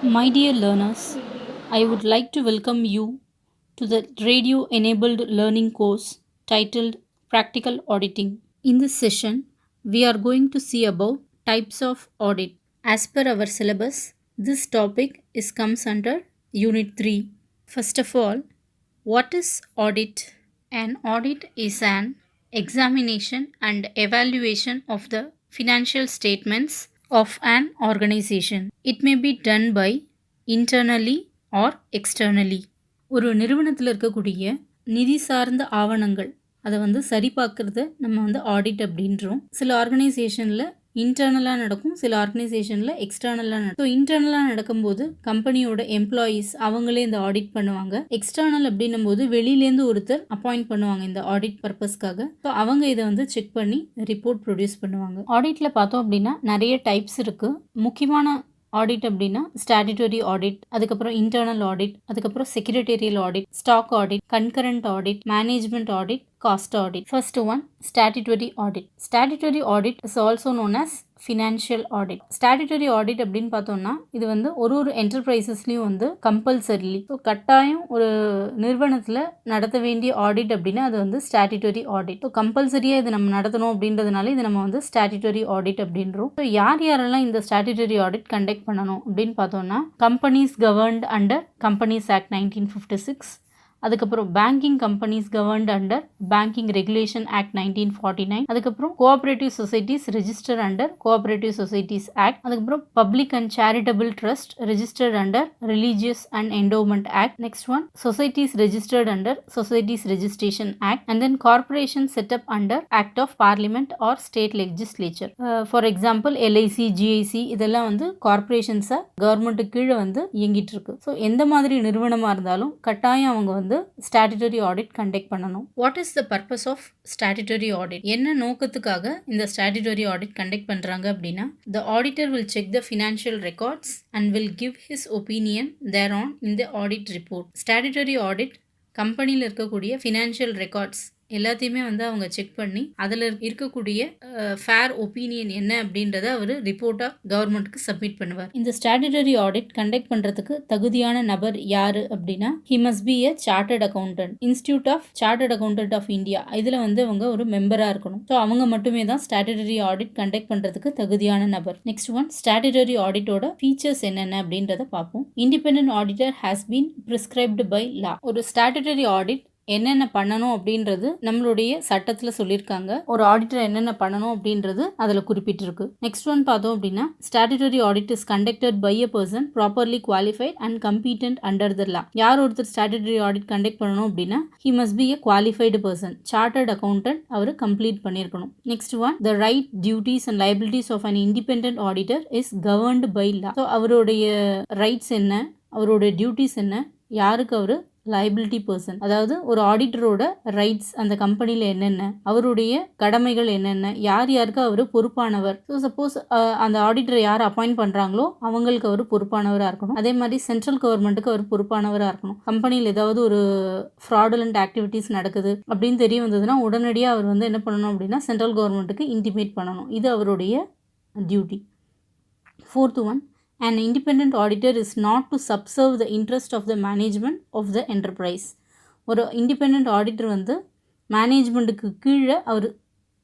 My dear learners, I would like to welcome you to the radio enabled learning course titled Practical Auditing. In this session, we are going to see about types of audit. As per our syllabus, this topic comes under Unit 3. First of all, what is audit? An audit is an examination and evaluation of the financial statements of an organization. It may be done by internally or externally. ஒரு நிறுவனத்தில் இருக்கக்கூடிய நிதி சார்ந்த ஆவணங்கள் அதை சரி பார்க்கறத நம்ம ஆடிட் அப்படின்றோம். சில ஆர்கனைசேஷனில் இன்டர்னலாக நடக்கும், சில ஆர்கனைசேஷனில் எக்ஸ்டர்னலாக நடக்கும். ஸோ இன்டர்னலாக நடக்கும்போது கம்பெனியோட எம்ப்ளாயீஸ் அவங்களே இந்த ஆடிட் பண்ணுவாங்க. எக்ஸ்டர்னல் அப்படின்னும் போது வெளியிலேருந்து ஒருத்தர் அப்பாயிண்ட் பண்ணுவாங்க இந்த ஆடிட் பர்பஸ்க்காக. ஸோ அவங்க இதை செக் பண்ணி ரிப்போர்ட் ப்ரொடியூஸ் பண்ணுவாங்க. ஆடிட்டில் பார்த்தோம் அப்படின்னா நிறைய டைப்ஸ் இருக்குது. முக்கியமான ஆடிட் அப்படின்னா ஸ்டாட்யூட்டரி ஆடிட், அதுக்கப்புறம் இன்டர்னல் ஆடிட், அதுக்கப்புறம் secretarial audit, stock audit, concurrent audit, management audit, cost audit. First one statutory audit. Statutory audit is also known as financial audit. Statutory audit அப்படின்னு பார்த்தோம்னா இது ஒரு என்டர்பிரைசஸ்லையும் கம்பல்சரிலி, ஸோ கட்டாயம் ஒரு நிறுவனத்தில் நடத்த வேண்டிய ஆடிட் அப்படின்னா அது ஸ்டாட்யூட்டரி ஆடிட். ஸோ கம்பல்சரியாக இது நம்ம நடத்தணும் அப்படின்றதுனால இது நம்ம ஸ்டாட்யூட்டரி ஆடிட் அப்படின்றோம். ஸோ யாரெல்லாம் இந்த ஸ்டாட்யூட்டரி ஆடிட் கண்டக்ட் பண்ணணும் அப்படின்னு பார்த்தோம்னா companies governed under companies act 1956, அதுக்கப்புறம் banking companies governed under banking regulation act 1949, அதுக்கப்புறம் cooperative societies register under cooperative societies act, அதுக்கப்புறம் public and charitable trust registered under religious and endowment act. Next one societies registered under societies registration act, and then corporation setup under act of parliament or state legislature. For example LIC, GIC இதெல்லாம் கார்பரேஷன்ஸை கவர்மெண்ட்டுக்கு கீழே இயங்கிட்டு இருக்கு. So எந்த மாதிரி நிறுவனமாக இருந்தாலும் கட்டாயம் அவங்க ஸ்டாட்யூட்டரி ஆடிட் கண்டக்ட் பண்ணணும். What is the purpose of statutory audit? என்ன நோக்கத்துக்காக இந்த ஸ்டாட்யூட்டரி ஆடிட் கண்டக்ட் பண்றாங்க அப்படின்னா, the auditor will check the financial records and will give his opinion thereon in the audit report. Statutory audit கம்பெனியில் இருக்கக்கூடிய financial records எல்லாத்தையுமே அவங்க check பண்ணி அதில் இருக்கக்கூடிய ஃபேர் ஒப்பீனியன் என்ன அப்படின்றத அவர் ரிப்போர்ட்டாக கவர்மெண்ட்டுக்கு சப்மிட் பண்ணுவார். இந்த ஸ்டாட்யூட்டரி ஆடிட் கண்டக்ட் பண்ணுறதுக்கு தகுதியான நபர் யார் அப்படின்னா, he must be a chartered accountant, institute of chartered accountant of India. இதில் அவங்க ஒரு மெம்பராக இருக்கணும். ஸோ அவங்க மட்டுமே தான் ஸ்டாட்யூட்டரி ஆடிட் கண்டக்ட் பண்ணுறதுக்கு தகுதியான நபர். நெக்ஸ்ட் ஒன் ஸ்டாட்யூட்டரி ஆடிட்டோட ஃபீச்சர்ஸ் என்னென்ன அப்படின்றத பார்ப்போம். Independent auditor has been prescribed by law. ஒரு ஸ்டாட்யூட்டரி ஆடிட் என்னென்ன பண்ணணும் அப்படின்றது நம்மளுடைய சட்டத்தில் சொல்லியிருக்காங்க. ஒரு ஆடிட்டர் என்னென்ன பண்ணணும் அப்படின்றது அதில் குறிப்பிட்டிருக்கு. நெக்ஸ்ட் ஒன் பார்த்தோம் அப்படின்னா, statutory audit is conducted by a person properly qualified and competent under the law. யார் ஒருத்தர் ஸ்டாட்யூட்டரி ஆடிட் கண்டக்ட் பண்ணணும் அப்படின்னா, he must be a qualified person, chartered accountant அவர் கம்ப்ளீட் பண்ணியிருக்கணும். Next one the right, duties and liabilities of an independent auditor is governed by law. So அவருடைய rights என்ன, அவருடைய duties என்ன, யாருக்கு அவர் லைபிலிட்டி பர்சன், அதாவது ஒரு ஆடிட்டரோட ரைட்ஸ் அந்த கம்பெனியில் என்னென்ன, அவருடைய கடமைகள் என்னென்ன, யார் யாருக்கு அவர் பொறுப்பானவர். ஸோ சப்போஸ் அந்த ஆடிட்டரை யார் அப்பாயிண்ட் பண்ணுறாங்களோ அவங்களுக்கு அவர் பொறுப்பானவராக இருக்கணும். அதே மாதிரி சென்ட்ரல் கவர்மெண்ட்டுக்கு அவர் பொறுப்பானவராக இருக்கணும். கம்பெனியில் ஏதாவது ஒரு ஃப்ராடுலண்ட் ஆக்டிவிட்டீஸ் நடக்குது அப்படின்னு தெரிய வந்ததுன்னா உடனடியாக அவர் என்ன பண்ணணும் அப்படின்னா சென்ட்ரல் கவர்மெண்ட்டுக்கு இன்டிமேட் பண்ணணும். இது அவருடைய duty. Fourth one, an independent auditor is not to subserve the interest of the management of the enterprise. ஒரு இண்டிபெண்ட் ஆடிட்டர் மேனேஜ்மெண்ட்டுக்கு கீழே அவர்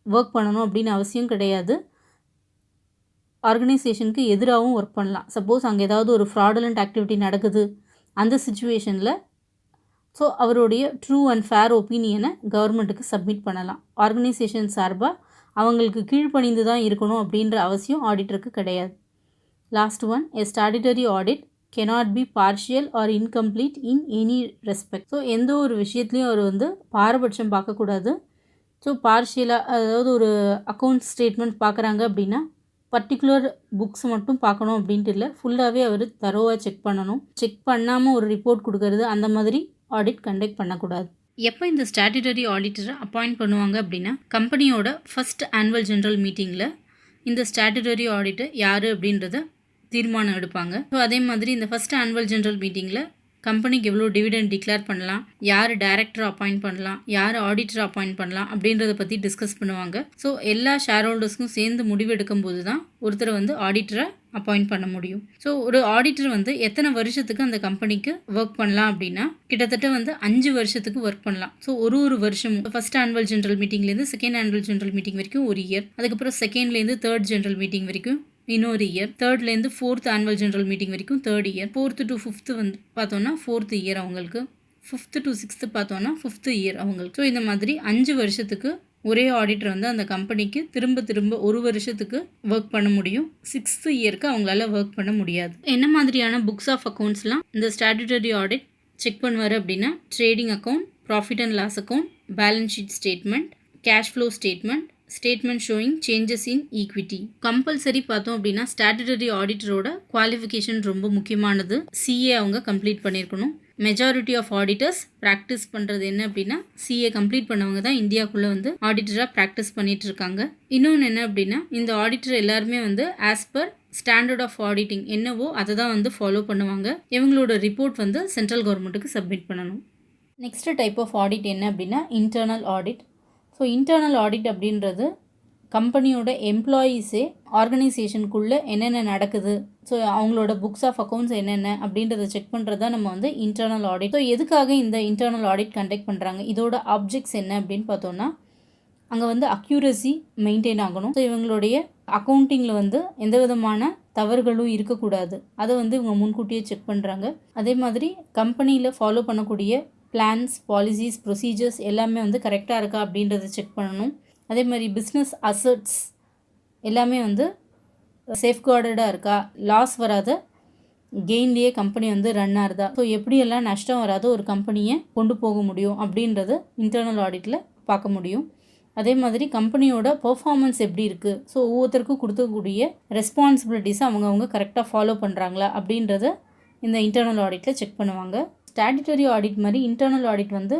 ஒர்க் பண்ணணும் அப்படின்னு அவசியம் கிடையாது. ஆர்கனைசேஷனுக்கு எதிராகவும் ஒர்க் பண்ணலாம். சப்போஸ் அங்கே ஏதாவது ஒரு ஃப்ராடுலண்ட் ஆக்டிவிட்டி நடக்குது அந்த சுச்சுவேஷனில் ஸோ அவருடைய ட்ரூ அண்ட் ஃபேர் ஒப்பீனியனை கவர்மெண்ட்டுக்கு சப்மிட் பண்ணலாம். ஆர்கனைசேஷன் சார்பாக அவங்களுக்கு கீழ்ப்பணிந்து தான் இருக்கணும் அப்படின்ற அவசியம் ஆடிட்டருக்கு கிடையாது. Last one, a statutory audit cannot be partial or incomplete in any respect. So எந்த ஒரு விஷயத்துலையும் அவர் பாரபட்சம் பார்க்கக்கூடாது. ஸோ பார்ஷியலாக, அதாவது ஒரு அக்கௌண்ட் ஸ்டேட்மெண்ட் பார்க்குறாங்க அப்படின்னா பர்டிகுலர் புக்ஸ் மட்டும் பார்க்கணும் அப்படின்ட்டு இல்லை, ஃபுல்லாகவே அவர் தரோவாக செக் பண்ணணும். செக் பண்ணாமல் ஒரு ரிப்போர்ட் கொடுக்கறது அந்த மாதிரி ஆடிட் கண்டக்ட் பண்ணக்கூடாது. எப்போ இந்த ஸ்டாட்யூட்டரி ஆடிட்டரை அப்பாயிண்ட் பண்ணுவாங்க அப்படின்னா, கம்பெனியோட ஃபர்ஸ்ட் ஆனுவல் ஜெனரல் மீட்டிங்கில் இந்த ஸ்டாட்யூட்டரி ஆடிட்டர் யார் அப்படின்றத தீர்மானம் எடுப்பாங்க. ஸோ அதே மாதிரி இந்த ஃபர்ஸ்ட் ஆனுவல் ஜெனரல் மீட்டிங்கில் கம்பெனிக்கு எவ்வளோ டிவிடெண்ட் டிக்ளேர் பண்ணலாம், யார் டைரக்டர் அப்பாயிண்ட் பண்ணலாம், யார் ஆடிட்டர் அப்பாயிண்ட் பண்ணலாம் அப்படின்றத பற்றி டிஸ்கஸ் பண்ணுவாங்க. ஸோ எல்லா ஷேர் ஹோல்டர்ஸ்க்கும் சேர்ந்து முடிவு எடுக்கும் போது தான் ஒருத்தரை ஆடிட்டரை அப்பாயிண்ட் பண்ண முடியும். ஸோ ஒரு ஆடிட்டர் வந்து எத்தனை வருஷத்துக்கு அந்த கம்பெனிக்கு ஒர்க் பண்ணலாம் அப்படின்னா கிட்டத்தட்ட வந்து 5 வருஷத்துக்கு ஒர்க் பண்ணலாம். ஸோ ஒரு வருஷமும் ஃபர்ஸ்ட் ஆனுவல் ஜெனரல் மீட்டிங்லேருந்து செகண்ட் ஆனுவல் ஜெனரல் மீட்டிங் வரைக்கும் ஒரு இயர், அதுக்கப்புறம் செகண்ட்லேருந்து தேர்ட் ஜெனரல் மீட்டிங் வரைக்கும் இன்னொரு இயர், தேர்ட்லேருந்து ஃபோர்த் ஆனுவல் ஜெனரல் மீட்டிங் வரைக்கும் third year, fourth to fifth வந்து பார்த்தோன்னா ஃபோர்த் இயர் அவங்களுக்கு, ஃபிஃப்த்து டு சிக்ஸ்த்து பார்த்தோன்னா ஃபிஃப்த்து இயர் அவங்களுக்கு. ஸோ இந்த மாதிரி 5 வருஷத்துக்கு ஒரே ஆடிட்டர் வந்து அந்த கம்பெனிக்கு திரும்ப ஒரு வருஷத்துக்கு ஒர்க் பண்ண முடியும். 6th இயருக்கு அவங்களால ஒர்க் பண்ண முடியாது. என்ன மாதிரியான புக்ஸ் ஆஃப் அக்கௌண்ட்ஸ்லாம் இந்த ஸ்டாட்யூட்டரி ஆடிட் செக் பண்ணுவார் அப்படின்னா trading account, profit and loss account, balance sheet statement, cash flow statement showing changes in equity. Compulsory பார்த்தோம் அப்படின்னா ஸ்டாட்யூட்டரி ஆடிட்டரோட குவாலிஃபிகேஷன் ரொம்ப முக்கியமானது. சிஏ அவங்க கம்ப்ளீட் பண்ணியிருக்கணும். மெஜாரிட்டி ஆஃப் ஆடிட்டர்ஸ் ப்ராக்டிஸ் பண்ணுறது என்ன அப்படின்னா சிஏ கம்ப்ளீட் பண்ணவங்க தான் இந்தியாவுக்குள்ளே வந்து ஆடிட்டராக ப்ராக்டிஸ் பண்ணிட்டு இருக்காங்க. இன்னொன்று என்ன அப்படின்னா இந்த ஆடிட்டர் எல்லாருமே வந்து as per standard of auditing என்னவோ அதை தான் வந்து ஃபாலோ பண்ணுவாங்க. இவங்களோட ரிப்போர்ட் வந்து சென்ட்ரல் கவர்மெண்ட்டுக்கு சப்மிட் பண்ணணும். நெக்ஸ்ட் டைப் ஆஃப் ஆடிட் என்ன அப்படின்னா internal audit. So internal audit அப்படின்றது கம்பெனியோட எம்ப்ளாயீஸே ஆர்கனைசேஷனுக்குள்ளே என்னென்ன நடக்குது, ஸோ அவங்களோட புக்ஸ் ஆஃப் அக்கௌண்ட்ஸ் என்னென்ன அப்படின்றத செக் பண்ணுறது தான் நம்ம வந்து இன்டர்னல் ஆடிட். ஸோ எதுக்காக இந்த இன்டர்னல் ஆடிட் கண்டக்ட் பண்ணுறாங்க, இதோட ஆப்ஜெக்ட்ஸ் என்ன அப்படின்னு பார்த்தோன்னா அங்கே வந்து அக்யூரசி மெயின்டைன் ஆகணும். ஸோ இவங்களுடைய அக்கௌண்டிங்கில் வந்து எந்த விதமான தவறுகளும் இருக்கக்கூடாது, அதை வந்து இவங்க முன்கூட்டியே செக் பண்ணுறாங்க. அதே மாதிரி கம்பெனியில் ஃபாலோ பண்ணக்கூடிய பிளான்ஸ், பாலிசிஸ், ப்ரொசீஜர்ஸ் எல்லாமே வந்து கரெக்டாக இருக்கா அப்படின்றத செக் பண்ணணும். அதே மாதிரி பிஸ்னஸ் அசட்ஸ் எல்லாமே வந்து சேஃப்கார்டடாக இருக்கா, லாஸ் வராத கெயின்லேயே கம்பெனி வந்து ரன் ஆகுதா, ஸோ எப்படியெல்லாம் நஷ்டம் வராத ஒரு கம்பெனியை கொண்டு போக முடியும் அப்படின்றது இன்டர்னல் ஆடிட்டில் பார்க்க முடியும். அதே மாதிரி கம்பெனியோட பெர்ஃபார்மன்ஸ் எப்படி இருக்குது, ஸோ ஒவ்வொருத்தருக்கும் கொடுக்கக்கூடிய ரெஸ்பான்சிபிலிட்டிஸை அவங்கவுங்க கரெக்டாக ஃபாலோ பண்ணுறாங்களா அப்படின்றத இந்த இன்டர்னல் ஆடிட்டில் செக் பண்ணுவாங்க. ஸ்டாட்யூட்டரி ஆடிட் மாதிரி இன்டர்னல் ஆடிட் வந்து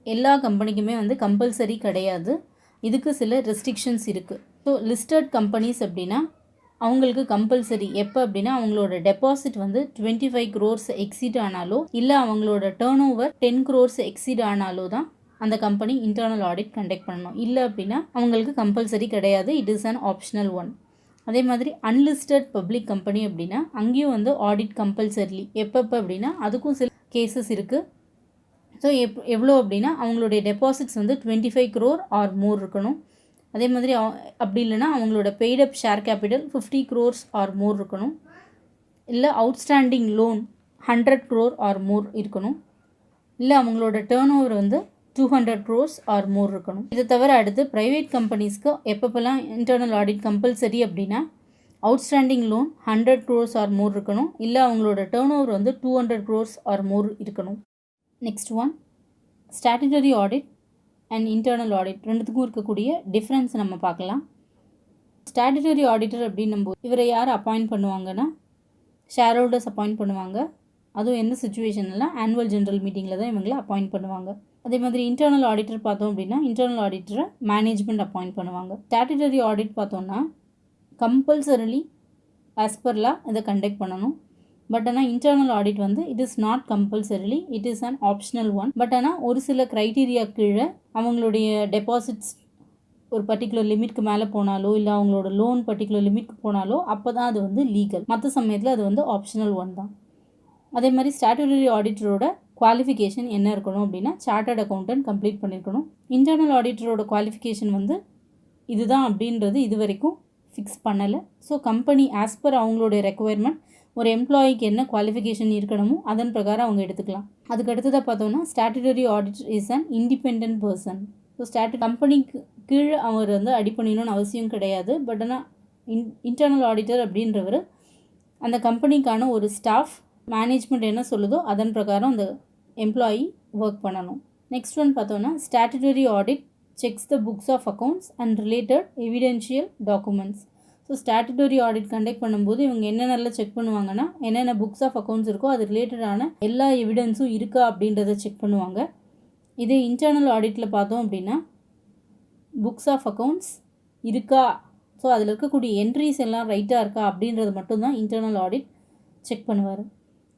எல்லா கம்பெனிக்குமே வந்து கம்பல்சரி கிடையாது. இதுக்கு சில ரெஸ்ட்ரிக்ஷன்ஸ் இருக்குது. ஸோ லிஸ்டட் கம்பெனிஸ் அப்படின்னா அவங்களுக்கு கம்பல்சரி எப்போ அப்படின்னா அவங்களோட டெபாசிட் வந்து 25 crores எக்ஸீட் ஆனாலோ இல்லை அவங்களோட டேர்ன் ஓவர் 10 crores எக்ஸீட் ஆனாலோ தான் அந்த கம்பெனி இன்டர்னல் ஆடிட் கண்டக்ட் பண்ணணும். இல்லை அப்படின்னா அவங்களுக்கு கம்பல்சரி கிடையாது, it is an optional one. அதே மாதிரி அன்லிஸ்டட் பப்ளிக் கம்பெனி அப்படின்னா அங்கேயும் வந்து ஆடிட் கம்பல்சரி. எப்போ அப்படின்னா அதுக்கும் சில கேசஸ் இருக்குது. ஸோ எவ்வளோ அப்படின்னா அவங்களுடைய டெபாசிட்ஸ் வந்து 25 crore ஆர் மோர் இருக்கணும். அதே மாதிரி அப்படி இல்லைனா அவங்களோட paid up share capital 50 crores or more இருக்கணும். இல்லை outstanding loan 100 crore or more இருக்கணும். இல்லை அவங்களோட டேர்ன் ஓவர் வந்து 200 crores ஆர் மோர் இருக்கணும். இதை தவிர அடுத்து ப்ரைவேட் கம்பெனிஸ்க்கு எப்பப்பெல்லாம் இன்டர்னல் ஆடிட் கம்பல்சரி அப்படின்னா outstanding loan 100 crores or more இருக்கணும். இல்லை அவங்களோட டேர்ன் ஓவர் வந்து 200 crores ஆர் மோர் இருக்கணும். Next one statutory audit and internal audit ரெண்டுத்துக்கும் இருக்கக்கூடிய டிஃப்ரென்ஸ் நம்ம பார்க்கலாம். ஸ்டாட்யூட்டரி ஆடிட்டர் அப்படின்னும்போது இவரை யார் அப்பாயிண்ட் பண்ணுவாங்கன்னா ஷேர் ஹோல்டர்ஸ் அப்பாயிண்ட் பண்ணுவாங்க. அதுவும் எந்த சுச்சுவேஷன்லாம் ஆனுவல் ஜெனரல் மீட்டிங்கில் தான் இவங்களை அப்பாயிண்ட் பண்ணுவாங்க. அதே மாதிரி இன்டர்னல் ஆடிட்டர் பார்த்தோம் அப்படின்னா இன்டர்னல் ஆடிட்டரை மேனேஜ்மெண்ட் அப்பாயிண்ட் பண்ணுவாங்க. ஸ்டாட்யூட்டரி ஆடிட் பார்த்தோன்னா கம்பல்சரிலி ஆஸ் பர் லா இதை கண்டக்ட் பண்ணணும். பட் ஆனால் இன்டர்னல் ஆடிட் வந்து it is not compulsorily, it is an optional one. But ஆனால் ஒரு சில க்ரைட்டீரியா கீழே அவங்களுடைய டெபாசிட்ஸ் ஒரு பர்டிகுலர் லிமிட்க்கு மேலே போனாலோ இல்லை அவங்களோட லோன் பர்டிகுலர் லிமிட்க்கு போனாலோ அப்போ தான் அது வந்து லீகல். மற்ற சமயத்தில் அது வந்து ஆப்ஷனல் ஒன் தான். அதே மாதிரி ஸ்டாட்யூட்டரி ஆடிட்டரோட குவாலிஃபிகேஷன் என்ன இருக்கணும் அப்படின்னா சார்ட்டர்ட் அக்கௌண்டன்ட் கம்ப்ளீட் பண்ணியிருக்கணும். இன்டர்னல் ஆடிட்டரோட குவாலிஃபிகேஷன் வந்து இதுதான் அப்படின்றது இது வரைக்கும் ஃபிக்ஸ் பண்ணலை. ஸோ கம்பெனி ஆஸ் பர் அவங்களுடைய ரெக்குவயர்மெண்ட் ஒரு எம்ப்ளாயிக்கு என்ன குவாலிஃபிகேஷன் இருக்கணுமோ அதன் பிரகாரம் அவங்க எடுத்துக்கலாம். அதுக்கு அடுத்ததாக பார்த்தோன்னா statutory auditor is an independent person. So கம்பெனிக்கு கீழே அவர் வந்து அடி பண்ணிடணும்னு அவசியம் கிடையாது. பட் ஆனால் இன்டர்னல் ஆடிட்டர் அப்படின்றவர் அந்த கம்பெனிக்கான ஒரு ஸ்டாஃப், மேனேஜ்மெண்ட் என்ன சொல்லுதோ அதன் பிரகாரம் அந்த எம்ப்ளாயி ஒர்க் பண்ணணும். நெக்ஸ்ட் ஒன் பார்த்தோன்னா statutory audit checks the books of accounts and related evidential documents. So statutory audit conduct பண்ணும்போது இவங்க என்னென்னலாம் செக் பண்ணுவாங்கன்னா என்னென்ன புக்ஸ் ஆஃப் அக்கௌண்ட்ஸ் இருக்கோ அது ரிலேட்டடான எல்லா எவிடன்ஸும் இருக்கா அப்படின்றத செக் பண்ணுவாங்க. இதே இன்டர்னல் ஆடிட்டில் பார்த்தோம் அப்படின்னா புக்ஸ் ஆஃப் அக்கௌண்ட்ஸ் இருக்கா, ஸோ அதில் இருக்கக்கூடிய என்ட்ரிஸ் எல்லாம் ரைட்டாக இருக்கா அப்படின்றது மட்டும்தான் இன்டர்னல் ஆடிட் செக் பண்ணுவார்.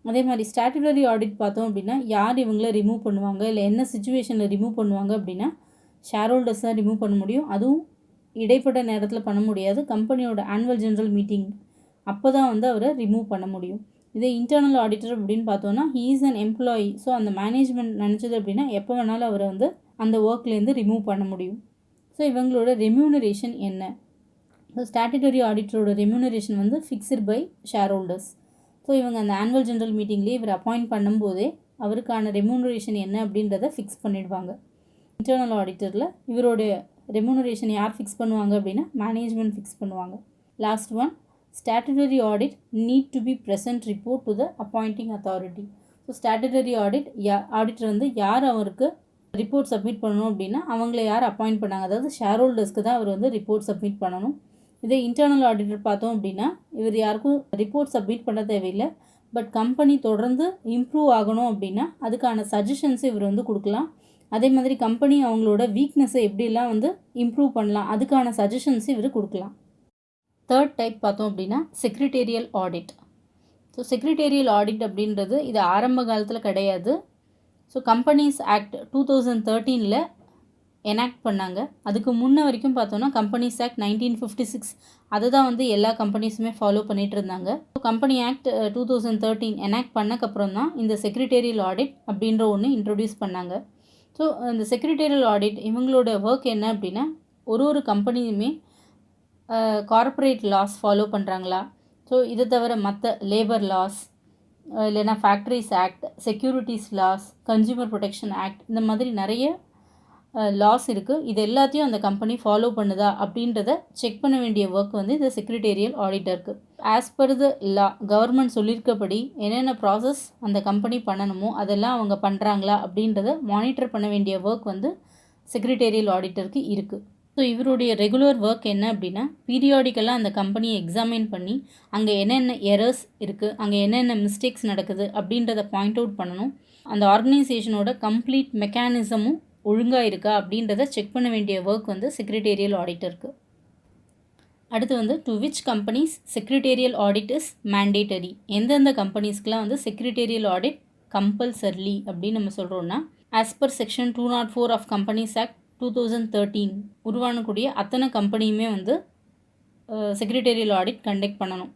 அதே மாதிரி ஸ்டாட்யூட்டரி ஆடிட் பார்த்தோம் அப்படின்னா யார் இவங்கள ரிமூவ் பண்ணுவாங்க, இல்லை என்ன சுச்சுவேஷனில் ரிமூவ் பண்ணுவாங்க அப்படின்னா ஷேர் ஹோல்டர்ஸ் தான் ரிமூவ் பண்ண முடியும். அதுவும் இடைப்பட்ட நேரத்தில் பண்ண முடியாது. கம்பெனியோட ஆனுவல் ஜெனரல் மீட்டிங் அப்போ தான் வந்து அவரை ரிமூவ் பண்ண முடியும். இதே இன்டர்னல் ஆடிட்டர் அப்படின்னு பார்த்தோன்னா he is an employee. So அந்த மேனேஜ்மெண்ட் நினச்சது அப்படின்னா எப்போ வேணாலும் அவரை வந்து அந்த ஒர்க்லேருந்து ரிமூவ் பண்ண முடியும். ஸோ இவங்களோட ரெம்யூனரேஷன் என்ன? ஸோ ஸ்டாட்யூட்டரி ஆடிட்டரோட ரெம்யூனரேஷன் வந்து fixed by shareholders. So இவங்க அந்த ஆனுவல் ஜெனரல் மீட்டிங்லேயே இவர் அப்பாயிண்ட் பண்ணும்போதே அவருக்கான ரெம்யூனரேஷன் என்ன அப்படின்றத ஃபிக்ஸ் பண்ணிடுவாங்க. இன்டர்னல் ஆடிட்டரில் இவருடைய ரெம்யூனரேஷன் யார் ஃபிக்ஸ் பண்ணுவாங்க அப்படின்னா மேனேஜ்மெண்ட் ஃபிக்ஸ் பண்ணுவாங்க. Last one, statutory audit need to be present report to the appointing authority. So statutory auditor வந்து யார் அவருக்கு ரிப்போர்ட் சப்மிட் பண்ணணும் அப்படின்னா அவங்கள யார் அப்பாயிண்ட் பண்ணாங்க, அதாவது ஷேர் ஹோல்டர்ஸ்க்கு தான் அவர் வந்து ரிப்போர்ட் சப்மிட் பண்ணணும். இதே இன்டர்னல் ஆடிட்டர் பார்த்தோம் அப்படின்னா இவர் யாருக்கும் ரிப்போர்ட் சப்மிட் பண்ண தேவையில்லை. பட் கம்பெனி தொடர்ந்து இம்ப்ரூவ் ஆகணும் அப்படின்னா அதுக்கான சஜஷன்ஸை இவர் வந்து கொடுக்கலாம். அதே மாதிரி கம்பெனி அவங்களோட வீக்னஸை எப்படிலாம் வந்து இம்ப்ரூவ் பண்ணலாம் அதுக்கான சஜஷன்ஸ் இவர் கொடுக்கலாம். தேர்ட் டைப் பார்த்தோம் அப்படின்னா செக்ரிட்டேரியல் ஆடிட். ஸோ செக்ரிட்டேரியல் ஆடிட் அப்படின்றது இது ஆரம்ப காலத்தில் கிடையாது. ஸோ கம்பெனிஸ் ஆக்ட் 2013 எனாக்ட் பண்ணாங்க. அதுக்கு முன்ன வரைக்கும் பார்த்தோன்னா கம்பெனிஸ் ஆக்ட் 1956 அதை தான் வந்து எல்லா கம்பெனிஸுமே ஃபாலோ பண்ணிகிட்டு இருந்தாங்க. ஸோ கம்பெனி ஆக்ட் 2013 எனாக்ட் பண்ணக்கப்புறம் தான் இந்த செக்ரிட்டேரியல் ஆடிட் அப்படின்ற ஒன்று இன்ட்ரொடியூஸ் பண்ணாங்க. ஸோ இந்த செக்ரிட்டேரியல் ஆடிட் இவங்களோட ஒர்க் என்ன அப்படின்னா ஒரு கம்பெனியுமே கார்ப்பரேட் லாஸ் ஃபாலோ பண்ணுறாங்களா, ஸோ இதை தவிர மற்ற லேபர் லாஸ் இல்லைனா factories act, securities laws, consumer protection act, இந்த மாதிரி நிறைய லாஸ் இருக்குது. இது எல்லாத்தையும் அந்த கம்பெனி ஃபாலோ பண்ணுதா அப்படின்றத செக் பண்ண வேண்டிய ஒர்க் வந்து இந்த செக்ரிட்டேரியல் ஆடிட்டருக்கு. As per the law government சொல்லியிருக்கபடி என்னென்ன ப்ராசஸ் அந்த கம்பெனி பண்ணணுமோ அதெல்லாம் அவங்க பண்ணுறாங்களா அப்படின்றத மானிட்டர் பண்ண வேண்டிய ஒர்க் வந்து செக்ரிட்டேரியல் ஆடிட்டருக்கு இருக்குது. ஸோ இவருடைய ரெகுலர் ஒர்க் என்ன அப்படின்னா பீரியாடிக்கலாக அந்த கம்பெனியை எக்ஸாமின் பண்ணி அங்கே என்னென்ன எரர்ஸ் இருக்குது, அங்கே என்னென்ன மிஸ்டேக்ஸ் நடக்குது அப்படின்றத பாயிண்ட் அவுட் பண்ணணும். அந்த ஆர்கனைசேஷனோட கம்ப்ளீட் மெக்கானிசமும் ஒழுங்காக இருக்கா அப்படின்றத செக் பண்ண வேண்டிய ஒர்க் வந்து செக்ரிட்டேரியல் ஆடிட்டருக்கு. அடுத்து வந்து to which companies secretarial audit is mandatory. எந்தெந்த கம்பெனிஸ்க்கெலாம் வந்து செக்ரிட்டேரியல் ஆடிட் கம்பல்சரிலி அப்படின்னு நம்ம சொல்கிறோன்னா as per section 204 of companies act 2013 உருவானக்கூடிய அத்தனை கம்பெனியுமே வந்து செக்ரிட்டேரியல் ஆடிட் கண்டக்ட் பண்ணணும்.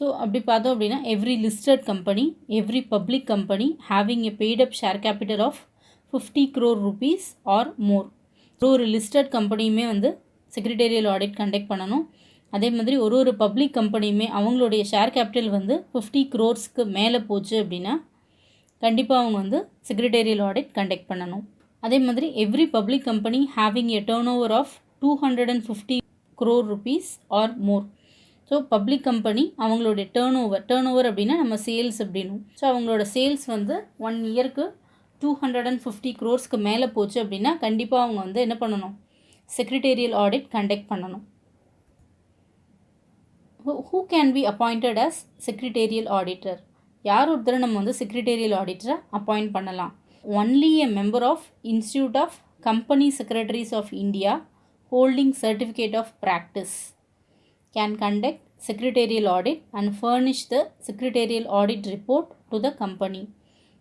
ஸோ அப்படி பார்த்தோம் அப்படின்னா every listed company, every public company having a paid up share capital of 50 crore rupees or more. ஒரு லிஸ்டட் கம்பெனியுமே வந்து செக்ரிட்டேரியல் ஆடிட் கண்டக்ட் பண்ணணும். அதே மாதிரி ஒரு பப்ளிக் கம்பெனியுமே அவங்களுடைய ஷேர் கேபிட்டல் வந்து 50 crores மேலே போச்சு அப்படின்னா கண்டிப்பாக அவங்க வந்து செக்ரிட்டேரியல் ஆடிட் கண்டக்ட் பண்ணணும். அதே மாதிரி every public company having a turnover of 250 crore rupees or more. So public company அவங்களுடைய டேர்ன் ஓவர் அப்படின்னா நம்ம சேல்ஸ் அப்படின்னும். ஸோ அவங்களோட சேல்ஸ் வந்து 1 இயருக்கு 250 crores மேலே போச்சு அப்படின்னா கண்டிப்பாக அவங்க வந்து என்ன பண்ணணும், செக்ரிட்டேரியல் ஆடிட் கண்டக்ட் பண்ணணும். Who can be appointed as secretarial auditor? யார் ஒருத்தரை நம்ம வந்து செக்ரிட்டேரியல் ஆடிட்டரை அப்பாயிண்ட் பண்ணலாம்? Only a member of institute of company secretaries of India holding certificate of practice can conduct secretarial audit and furnish the secretarial audit report to the company.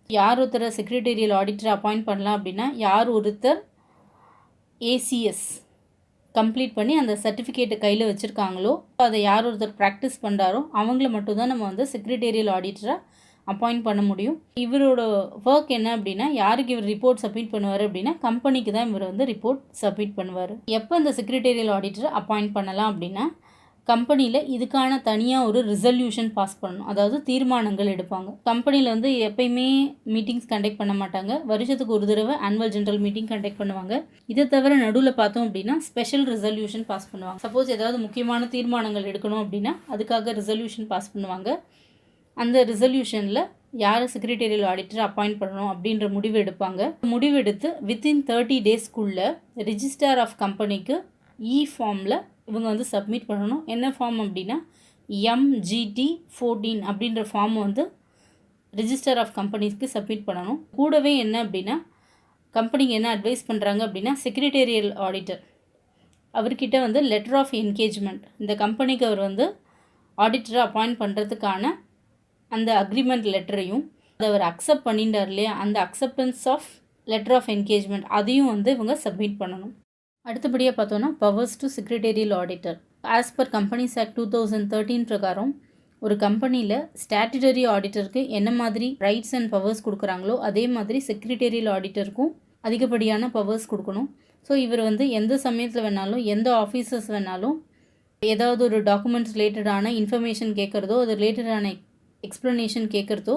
யார் ஒருத்தரை செக்ரிட்டேரியல் ஆடிட்டரை அப்பாயிண்ட் பண்ணலாம் அப்படின்னா யார் ஒருத்தர் ஏசிஎஸ் கம்ப்ளீட் பண்ணி அந்த சர்டிஃபிகேட்டை கையில் வச்சுருக்காங்களோ, அதை யார் ஒருத்தர் ப்ராக்டிஸ் பண்ணுறாரோ அவங்கள மட்டும்தான் நம்ம வந்து செக்ரிட்டேரியல் ஆடிட்டரை அப்பாயிண்ட் பண்ண முடியும். இவரோட ஒர்க் என்ன அப்படின்னா யாருக்கு இவர் ரிப்போர்ட் சப்மிட் பண்ணுவார் அப்படின்னா கம்பெனிக்கு தான் இவர் வந்து ரிப்போர்ட் சப்மிட் பண்ணுவார். எப்போ இந்த செக்ரிட்டேரியல் ஆடிட்டரை அப்பாயிண்ட் பண்ணலாம் அப்படின்னா கம்பெனியில் இதுக்கான தனியாக ஒரு ரிசல்யூஷன் பாஸ் பண்ணணும், அதாவது தீர்மானங்கள் எடுப்பாங்க. கம்பெனியில் வந்து எப்பயுமே மீட்டிங்ஸ் கண்டக்ட் பண்ண மாட்டாங்க. வருஷத்துக்கு ஒரு தடவை ஆனுவல் ஜெனரல் மீட்டிங் கண்டக்ட் பண்ணுவாங்க. இதை தவிர நடுவில் பார்த்தோம் அப்படின்னா ஸ்பெஷல் ரிசல்யூஷன் பாஸ் பண்ணுவாங்க. சப்போஸ் ஏதாவது முக்கியமான தீர்மானங்கள் எடுக்கணும் அப்படின்னா அதுக்காக ரிசல்யூஷன் பாஸ் பண்ணுவாங்க. அந்த ரிசல்யூஷனில் யார் செக்ரிட்டேரியல் ஆடிட்டர் அப்பாயிண்ட் பண்ணணும் அப்படின்ற முடிவு எடுப்பாங்க. முடிவெடுத்து வித்தின் 30 daysக்குள்ளே ரிஜிஸ்டர் ஆஃப் கம்பெனிக்கு ஃபார்மில் இவங்க வந்து சப்மிட் பண்ணணும். என்ன ஃபார்ம் அப்படின்னா MGT14 அப்படின்ற ஃபார்ம் வந்து ரிஜிஸ்டர் ஆஃப் கம்பெனிஸ்க்கு சப்மிட் பண்ணணும். கூடவே என்ன அப்படின்னா கம்பெனிக்கு என்ன அட்வைஸ் பண்ணுறாங்க அப்படின்னா செக்ரிட்டேரியல் ஆடிட்டர் அவர்கிட்ட வந்து லெட்டர் ஆஃப் என்கேஜ்மெண்ட், இந்த கம்பெனிக்கு அவர் வந்து ஆடிட்டரை அப்பாயிண்ட் பண்ணுறதுக்கான அந்த அக்ரிமெண்ட் லெட்டரையும் அதை அவர் அக்செப்ட் பண்ணிட்டார் இல்லையா, அந்த acceptance of letter of engagement அதையும் வந்து இவங்க சப்மிட் பண்ணணும். அடுத்தபடியாக பார்த்தோன்னா powers to secretarial auditor. As per companies act 2013 பிரகாரம் ஒரு கம்பெனியில் ஸ்டாட்யூட்டரி ஆடிட்டருக்கு என்ன மாதிரி ரைட்ஸ் அண்ட் பவர்ஸ் கொடுக்குறாங்களோ அதே மாதிரி செக்ரட்டரியல் ஆடிட்டருக்கும் அதிகப்படியான பவர்ஸ் கொடுக்கணும். ஸோ இவர் வந்து எந்த சமயத்தில் வேணாலும் எந்த ஆஃபீஸர்ஸ் வேணாலும் ஏதாவது ஒரு டாக்குமெண்ட்ஸ் ரிலேட்டடான இன்ஃபர்மேஷன் கேட்குறதோ அது ரிலேட்டடான எக்ஸ்ப்ளனேஷன் கேட்குறதோ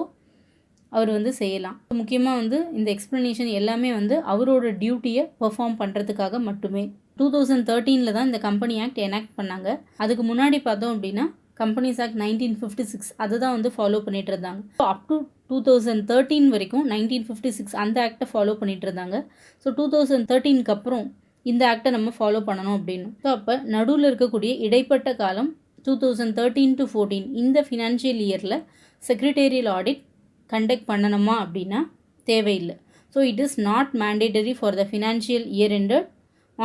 அவர் வந்து செய்யலாம். முக்கியமாக வந்து இந்த எக்ஸ்ப்ளனேஷன் எல்லாமே வந்து அவரோட டியூட்டியை பெர்ஃபார்ம் பண்ணுறதுக்காக மட்டுமே. 2013 தான் இந்த கம்பெனி ஆக்ட் எனாக்ட் பண்ணாங்க. அதுக்கு முன்னாடி பார்த்தோம் அப்படின்னா கம்பெனிஸ் ஆக்ட் 1956 அதுதான் வந்து ஃபாலோ பண்ணிட்டு இருந்தாங்க. அப் டு 2013 வரைக்கும் 1956 அந்த ஆக்டை ஃபாலோ பண்ணிட்டு இருந்தாங்க. ஸோ 2013க்கு அப்புறம் இந்த ஆக்டை நம்ம ஃபாலோ பண்ணணும் அப்படின்னு. ஸோ அப்போ நடுவில் இருக்கக்கூடிய இடைப்பட்ட காலம் 2013 to 14 இந்த ஃபினான்ஷியல் இயரில் செக்ரட்டேரியல் ஆடிட் கண்டக்ட் பண்ணணுமா அப்படின்னா தேவையில்லை. So it is not mandatory for the financial year ended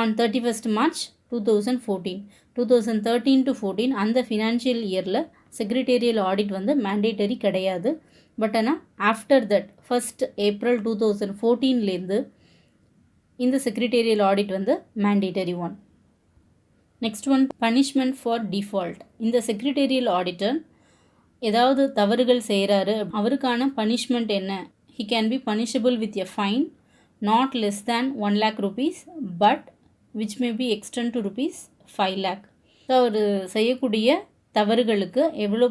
on 31st March 2014. 2013 to 14 அந்த ஃபினான்ஷியல் இயரில் செக்ரட்டேரியல் ஆடிட் வந்து மேண்டேட்டரி கிடையாது. பட் ஆனால் ஆஃப்டர் தட் 1st April 2014லேருந்து இந்த செக்ரட்டேரியல் ஆடிட் வந்து mandatory one. Next one punishment for default. இந்த secretarial auditor ஏதாவது தவறுகள் செய்கிறாரு, அவருக்கான பனிஷ்மெண்ட் என்ன? He can be punishable with a fine not less than 1 lakh rupees but which may be extend to rupees 5 lakh. ஸோ அவர் செய்யக்கூடிய தவறுகளுக்கு எவ்வளோ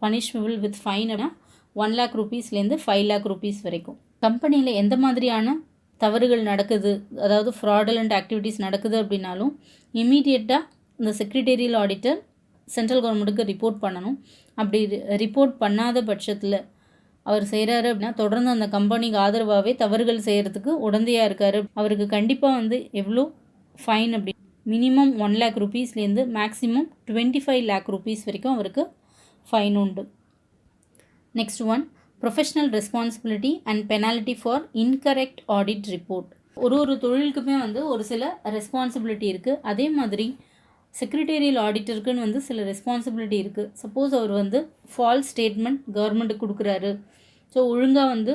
பனிஷபிள் வித் ஃபைன்னா 1 lakh rupeesலேருந்து 5 lakh rupees வரைக்கும். கம்பெனியில் எந்த மாதிரியான தவறுகள் நடக்குது, அதாவது ஃப்ராடுலண்ட் ஆக்டிவிட்டீஸ் நடக்குது அப்படின்னாலும் இமீடியட்டாக இந்த செக்ரட்டேரியல் ஆடிட்டர் சென்ட்ரல் கவர்மெண்ட்டுக்கு ரிப்போர்ட் பண்ணணும். அப்படி ரிப்போர்ட் பண்ணாத பட்சத்தில் அவர் செய்கிறாரு அப்படின்னா தொடர்ந்து அந்த கம்பெனிக்கு ஆதரவாகவே தவறுகள் செய்கிறதுக்கு உடந்தையாக இருக்கார். அவருக்கு கண்டிப்பாக வந்து எவ்வளோ ஃபைன் அப்படி மினிமம் 1 lakh rupeesலேருந்து மேக்ஸிமம் 25 lakh rupees வரைக்கும் அவருக்கு ஃபைன் உண்டு. Next one professional responsibility and penalty for incorrect audit report. ஒரு தொழிலுக்குமே வந்து ஒரு சில ரெஸ்பான்சிபிலிட்டி இருக்குது. அதே மாதிரி செக்ரட்டேரியல் ஆடிட்டருக்குன்னு வந்து சில ரெஸ்பான்சிபிலிட்டி இருக்குது. சப்போஸ் அவர் வந்து ஃபால்ஸ் ஸ்டேட்மெண்ட் கவர்மெண்ட்டுக்கு கொடுக்குறாரு, ஸோ ஒழுங்காக வந்து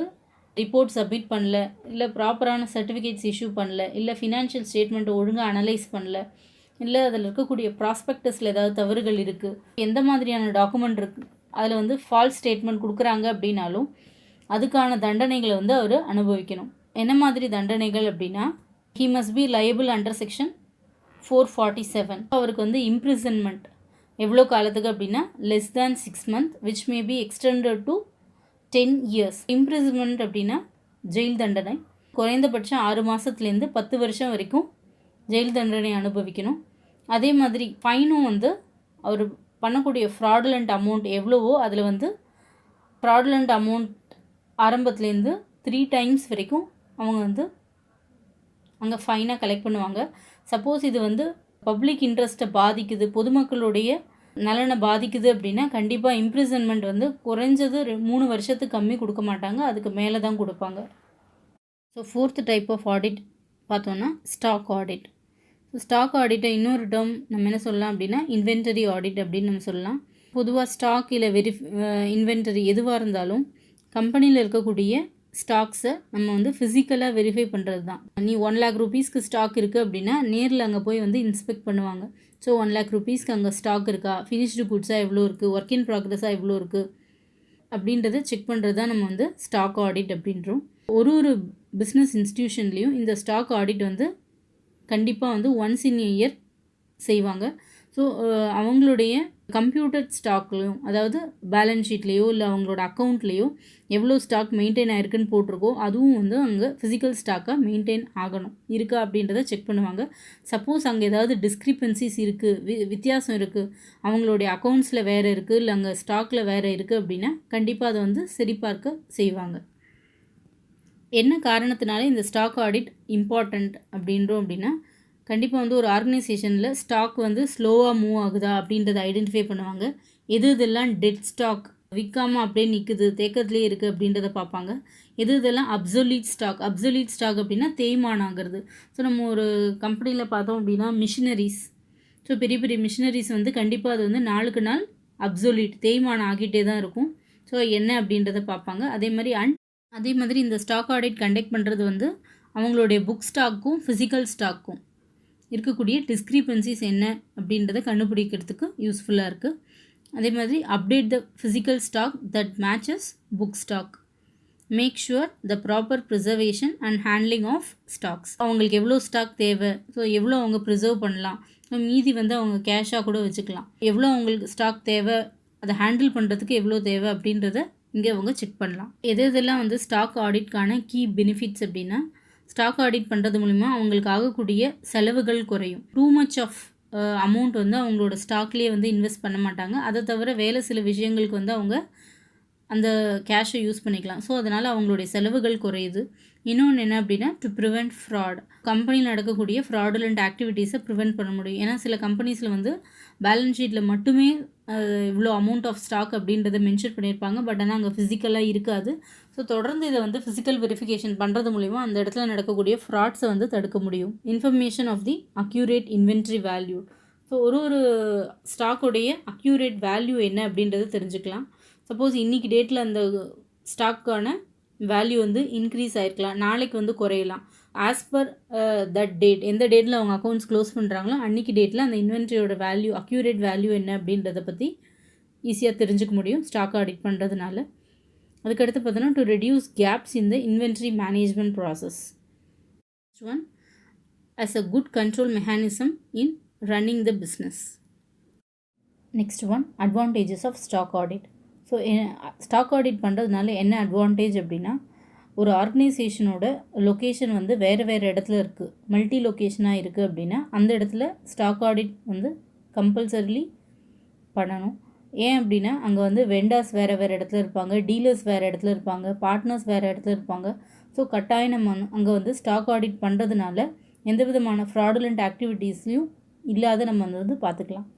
ரிப்போர்ட் சப்மிட் பண்ணல, இல்லை ப்ராப்பரான சர்டிஃபிகேட்ஸ் இஷ்யூ பண்ணல, இல்லை ஃபினான்ஷியல் ஸ்டேட்மெண்ட்டை ஒழுங்காக அனலைஸ் பண்ணல, இல்லை அதில் இருக்கக்கூடிய ப்ராஸ்பெக்டஸில் ஏதாவது தவறுகள் இருக்குது, எந்த மாதிரியான டாக்குமெண்ட் இருக்குது அதில் வந்து ஃபால்ஸ் ஸ்டேட்மெண்ட் கொடுக்குறாங்க அப்படின்னாலும் அதுக்கான தண்டனைகளை வந்து அவர் அனுபவிக்கணும். என்ன மாதிரி தண்டனைகள் அப்படின்னா he must B liable under section 447. அவருக்கு வந்து இம்ப்ரிசன்மெண்ட் எவ்வளோ காலத்துக்கு அப்படின்னா less than 6 months which may be extended to 10 years. Imprisonment அப்படின்னா ஜெயில் தண்டனை. குறைந்தபட்சம் 6 மாதத்துலேருந்து 10 வருஷம் வரைக்கும் ஜெயில் தண்டனை அனுபவிக்கணும். அதே மாதிரி ஃபைனும் வந்து அவர் பண்ணக்கூடிய ஃப்ராடுலண்ட் அமௌண்ட் எவ்வளவோ அதில் வந்து ஃப்ராடுலண்ட் அமௌண்ட் ஆரம்பத்துலேருந்து 3 times வரைக்கும் அவங்க வந்து அங்கே ஃபைனாக கலெக்ட் பண்ணுவாங்க. சப்போஸ் இது வந்து பப்ளிக் இன்ட்ரெஸ்ட்டை பாதிக்குது, பொதுமக்களுடைய நலனை பாதிக்குது அப்படின்னா கண்டிப்பாக இம்ப்ரிசன்மெண்ட் வந்து குறைஞ்சது 3 வருஷத்துக்கு கம்மி கொடுக்க மாட்டாங்க, அதுக்கு மேலே தான் கொடுப்பாங்க. So 4th type of audit பார்த்தோன்னா ஸ்டாக் ஆடிட். ஸோ ஸ்டாக் ஆடிட்டை இன்னொரு டேர்ம் நம்ம என்ன சொல்லலாம் அப்படின்னா இன்வென்டரி ஆடிட் அப்படின்னு நம்ம சொல்லலாம். பொதுவாக ஸ்டாக் இல்லை இன்வென்டரி எதுவாக இருந்தாலும் கம்பெனியில் இருக்கக்கூடிய ஸ்டாக்ஸை நம்ம வந்து ஃபிசிக்கலாக வெரிஃபை பண்ணுறது தான். நீ 1 lakh rupeesக்கு ஸ்டாக் இருக்குது அப்படின்னா நேரில் அங்கே போய் வந்து இன்ஸ்பெக்ட் பண்ணுவாங்க. ஸோ 1 lakh rupeesக்கு அங்கே ஸ்டாக் இருக்கா, ஃபினிஷ்டு குட்ஸாக எவ்வளோ இருக்குது, ஒர்க் இன் ப்ராக்ரஸாக எவ்வளோ இருக்குது அப்படின்றத செக் பண்ணுறது தான் நம்ம வந்து ஸ்டாக் ஆடிட் அப்படின்றோம். ஒரு பிஸ்னஸ் இன்ஸ்டிடியூஷன்லேயும் இந்த ஸ்டாக் ஆடிட் வந்து கண்டிப்பாக வந்து ஒன்ஸ் இன் a year செய்வாங்க. ஸோ அவங்களுடைய கம்ப்யூட்டர் ஸ்டாக்லையும், அதாவது பேலன்ஸ் ஷீட்லேயோ இல்லை அவங்களோட அக்கௌண்ட்லேயோ எவ்வளோ ஸ்டாக் மெயின்டைன் ஆகிருக்குன்னு போட்டிருக்கோ அதுவும் வந்து அங்கே ஃபிசிக்கல் ஸ்டாக்காக மெயின்டைன் ஆகணும், இருக்கா அப்படின்றத செக் பண்ணுவாங்க. சப்போஸ் அங்கே ஏதாவது டிஸ்கிரிப்பன்சிஸ் இருக்குது, வித்தியாசம் இருக்குது, அவங்களுடைய அக்கௌண்ட்ஸில் வேறு இருக்குது இல்லை அங்கே ஸ்டாக்கில் வேறு இருக்குது அப்படின்னா கண்டிப்பாக அதை வந்து சரிபார்க்க செய்வாங்க. என்ன காரணத்தினால இந்த ஸ்டாக் ஆடிட் இம்பார்ட்டண்ட் அப்படின்றோம் அப்படின்னா கண்டிப்பாக வந்து ஒரு ஆர்கனைசேஷனில் ஸ்டாக் வந்து ஸ்லோவாக மூவ் ஆகுதா அப்படின்றத ஐடென்டிஃபை பண்ணுவாங்க. இதெல்லாம் டெட் ஸ்டாக் விற்காமல் அப்படியே நிற்குது, தேக்கத்துலேயே இருக்குது அப்படின்றத பார்ப்பாங்க. இதெல்லாம் அப்சொல்யூட் ஸ்டாக் அப்படின்னா தேய்மானம் ஆகிறது. ஸோ நம்ம ஒரு கம்பெனியில் பார்த்தோம் அப்படின்னா மிஷினரிஸ், ஸோ பெரிய பெரிய மிஷினரிஸ் வந்து கண்டிப்பாக அது வந்து நாளுக்கு நாள் அப்சொல்யூட் தேய்மானம் ஆகிட்டே தான் இருக்கும். ஸோ என்ன அப்படின்றத பார்ப்பாங்க. அதே மாதிரி இந்த ஸ்டாக் ஆடிட் கண்டக்ட் பண்ணுறது வந்து அவங்களுடைய புக் ஸ்டாக்கும் ஃபிசிக்கல் ஸ்டாக்கும் இருக்கக்கூடிய டிஸ்க்ரிபன்சிஸ் என்ன அப்படின்றத கண்டுபிடிக்கிறதுக்கு யூஸ்ஃபுல்லாக இருக்குது. அதே மாதிரி update the physical stock that matches book stock. Make sure the proper preservation and handling of stocks. அவங்களுக்கு எவ்வளோ ஸ்டாக் தேவை, ஸோ எவ்வளோ அவங்க ப்ரிசர்வ் பண்ணலாம், மீதி வந்து அவங்க கேஷாக கூட வச்சுக்கலாம். எவ்வளோ அவங்களுக்கு ஸ்டாக் தேவை, அதை ஹேண்டில் பண்ணுறதுக்கு எவ்வளோ தேவை அப்படின்றத இங்கே அவங்க செக் பண்ணலாம். எதெல்லாம் வந்து ஸ்டாக் ஆடிட்கான கீ பெனிஃபிட்ஸ் அப்படின்னா, ஸ்டாக் ஆடிட் பண்ணுறது மூலிமா அவங்களுக்கு ஆகக்கூடிய செலவுகள் குறையும். டூ மச் ஆஃப் அமௌண்ட் வந்து அவங்களோட ஸ்டாக்லேயே வந்து இன்வெஸ்ட் பண்ண மாட்டாங்க. அதை தவிர வேறு சில விஷயங்களுக்கு வந்து அவங்க அந்த கேஷை யூஸ் பண்ணிக்கலாம். ஸோ அதனால் அவங்களுடைய செலவுகள் குறையுது. இன்னொன்று என்ன அப்படின்னா, டு ப்ரிவெண்ட் ஃப்ராட். கம்பெனியில் நடக்கக்கூடிய ஃப்ராடுலண்ட் ஆக்டிவிட்டீஸை ப்ரிவெண்ட் பண்ண முடியும். ஏன்னா சில கம்பெனிஸில் வந்து பேலன்ஸ் ஷீட்டில் மட்டுமே இவ்வளோ அமௌண்ட் ஆஃப் ஸ்டாக் அப்படின்றத மென்ஷன் பண்ணியிருப்பாங்க. பட் ஆனால் அங்கே ஃபிசிக்கலாக இருக்காது. ஸோ தொடர்ந்து இதை வந்து ஃபிசிக்கல் வெரிஃபிகேஷன் பண்ணுறது மூலிமா அந்த இடத்துல நடக்கக்கூடிய ஃப்ராட்ஸை வந்து தடுக்க முடியும். Information of the accurate inventory value. So ஒரு ஸ்டாக்குடைய அக்யூரேட் வேல்யூ என்ன அப்படின்றத தெரிஞ்சுக்கலாம். சப்போஸ் இன்றைக்கி டேட்டில் அந்த ஸ்டாக்கான வேல்யூ வந்து இன்க்ரீஸ் ஆகிருக்கலாம், நாளைக்கு வந்து குறையலாம். ஆஸ் பர் தட் டேட், எந்த டேட்டில் அவங்க அக்கௌண்ட்ஸ் க்ளோஸ் பண்ணுறாங்களோ அன்றைக்கி டேட்டில் அந்த இன்வென்ட்ரியோட வேல்யூ, அக்யூரேட் வேல்யூ என்ன அப்படின்றத பற்றி ஈஸியாக தெரிஞ்சுக்க முடியும் ஸ்டாக் ஆடிட் பண்ணுறதுனால. அதுக்கடுத்து பார்த்தோன்னா, to reduce gaps in the inventory management process. Next one, as a good control mechanism in running the business. Next one, advantages of stock audit. So stock audit பண்ணுறதுனால என்ன அட்வான்டேஜ் அப்படின்னா, ஒரு ஆர்கனைசேஷனோட location வந்து வேறு வேறு இடத்துல இருக்குது, மல்டி லொக்கேஷனாக இருக்குது அப்படின்னா அந்த இடத்துல ஸ்டாக் ஆடிட் வந்து கம்பல்சரிலி பண்ணணும். ஏன் அப்படின்னா அங்கே வந்து வெண்டார்ஸ் வேறு வேறு இடத்துல இருப்பாங்க, டீலர்ஸ் வேறு இடத்துல இருப்பாங்க, பார்ட்னர்ஸ் வேறு இடத்துல இருப்பாங்க. ஸோ கட்டாயம் நம்ம அங்கே வந்து ஸ்டாக் ஆடிட் பண்ணுறதுனால எந்த விதமான ஃப்ராடுலண்ட் ஆக்டிவிட்டீஸ்லையும் இல்லாத நம்ம வந்து பார்த்துக்கலாம்.